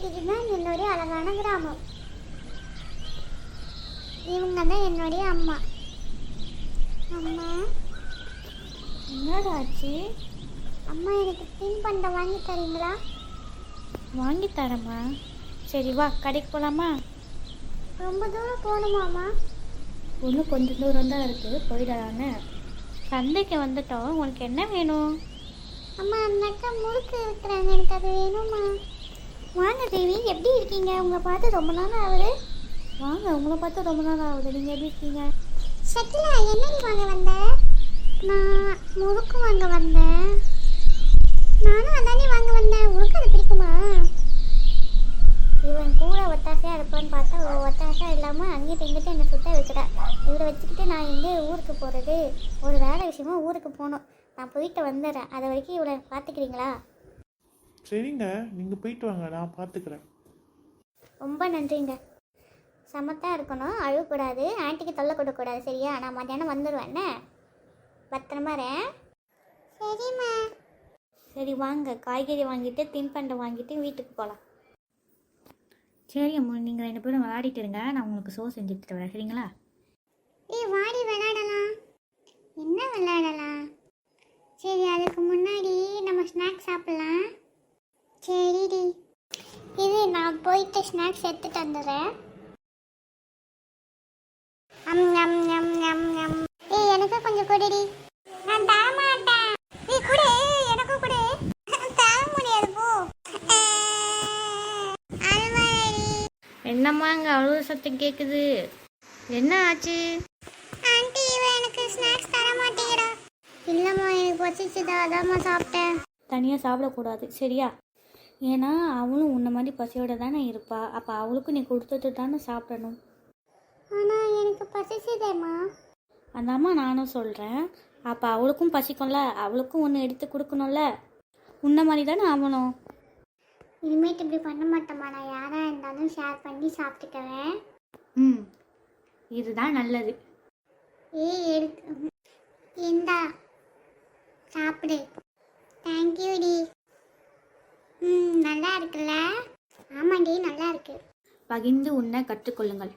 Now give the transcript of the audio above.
இதுதான் என்னுடைய அழகான கிராமம். இவங்க தான் என்னுடைய அம்மா. அம்மா என்னடாச்சு? அம்மா எனக்கு தின்பண்டம் வாங்கி தரீங்களா? வாங்கி தரேம்மா. சரி வா, கடைக்கு போகலாமா? ரொம்ப தூரம் போகணுமாம்மா? இன்னும் கொஞ்சம் தூரம் தான் இருக்குது, போயிடலான்னு. சந்தைக்கு வந்துட்டோம். உனக்கு என்ன வேணும்? அம்மா அந்த அக்கா முறுக்கு இருக்கிறாங்க, எனக்கு அது வேணும்மா. வாங்க தேவி, எப்படி இருக்கீங்க? உங்களை பார்த்து ரொம்ப நாள் ஆகுது. வாங்க, உங்களை பார்த்து ரொம்ப நாள் ஆகுது. நீங்கள் எப்படி இருக்கீங்க? சட்டிலா, என்னடி வாங்க வந்த? நான் முறுக்கு வாங்க வந்தேன். நானும் அதானே வாங்க வந்தேன். முறுக்கு அது பிடிக்குமா? இவன் கூட ஒத்தாசையாக இருப்பான்னு பார்த்தா ஒத்தாசையாக இல்லாமல் அங்கேயும் இங்கிட்ட என்னை சுட்ட வச்சுட்டேன். இவரை வச்சுக்கிட்டு நான் எங்கே ஊருக்கு போகிறது? ஒரு வேலை விஷயமா ஊருக்கு போகணும். நான் போயிட்டு வந்துடுறேன். அது வரைக்கும் இவரை பார்த்துக்கிறீங்களா? சரிங்க, நீங்கள் போயிட்டு வாங்க, நான் பார்த்துக்கிறேன். ரொம்ப நன்றிங்க. சமத்தாக இருக்கணும், அழுகக்கூடாது, ஆன்ட்டிக்கு தொல்லை கொடுக்கக்கூடாது, சரியா? நான் மத்தியானம் வந்துடுவேன். என்ன பத்திரமா இருறேன். சரிம்மா. சரி வாங்க, காய்கறி வாங்கிட்டு தின்பண்டம் வாங்கிட்டு வீட்டுக்கு போகலாம். சரி அம்மா, நீங்கள் 2 பேரும் விளையாடிட்டு இருங்க. நான் உங்களுக்கு சோறு செஞ்சு எடுத்துட்டு வரேன், சரிங்களா? வாடி விளையாடலாம். என்ன விளையாடலாம்? சரி, அதுக்கு முன்னாடி நம்ம ஸ்நாக்ஸ் சாப்பிடலாம். சரிடி, இது நான் போயிட்டு ஸ்நாக்ஸ் எடுத்துட்டு வந்துடுறேன். எனக்கு கொஞ்சம் கொடுடி. நான் தர மாட்டேன். கொடு, எனக்கும் கொடு. தர முடியாது, போ. அல்வாடி. என்னம்மா இங்கே அவ்வளோ சத்தம் கேட்குது? என்ன ஆச்சு? ஆண்டி, இவன் எனக்கு ஸ்நாக்ஸ் தர மாட்டேங்கிறா. இல்லைம்மா, எனக்கு பசிச்சுதா, அதாம்மா சாப்பிட்டேன். தனியாக சாப்பிடக்கூடாது, சரியா? ஏன்னா அவளும் உன்ன மாதிரி பசியோட தானே இருப்பா. அப்போ அவளுக்கும் நீ கொடுத்துட்டு தானே சாப்பிடணும். ஆனால் எனக்கு பசிச்சுதேம்மா. அதாம்மா நானும் சொல்கிறேன். அப்போ அவளுக்கும் பசிக்கும்ல, அவளுக்கும் ஒன்று எடுத்து கொடுக்கணும்ல. உன்ன மாதிரி தானே அவனும். இனிமேட்டு இப்படி பண்ண மாட்டேம்மா. நான் யாராக இருந்தாலும் ஷேர் பண்ணி சாப்பிட்டுக்குவேன். ம், இதுதான் நல்லது. எடுத்து இந்தா சாப்பிடு. தேங்க்யூடி. நல்லா இருக்குல்ல? ஆமாண்டி, நல்லா இருக்கு. பகிர்ந்து உண்ண கற்றுக்கொள்ளுங்கள்.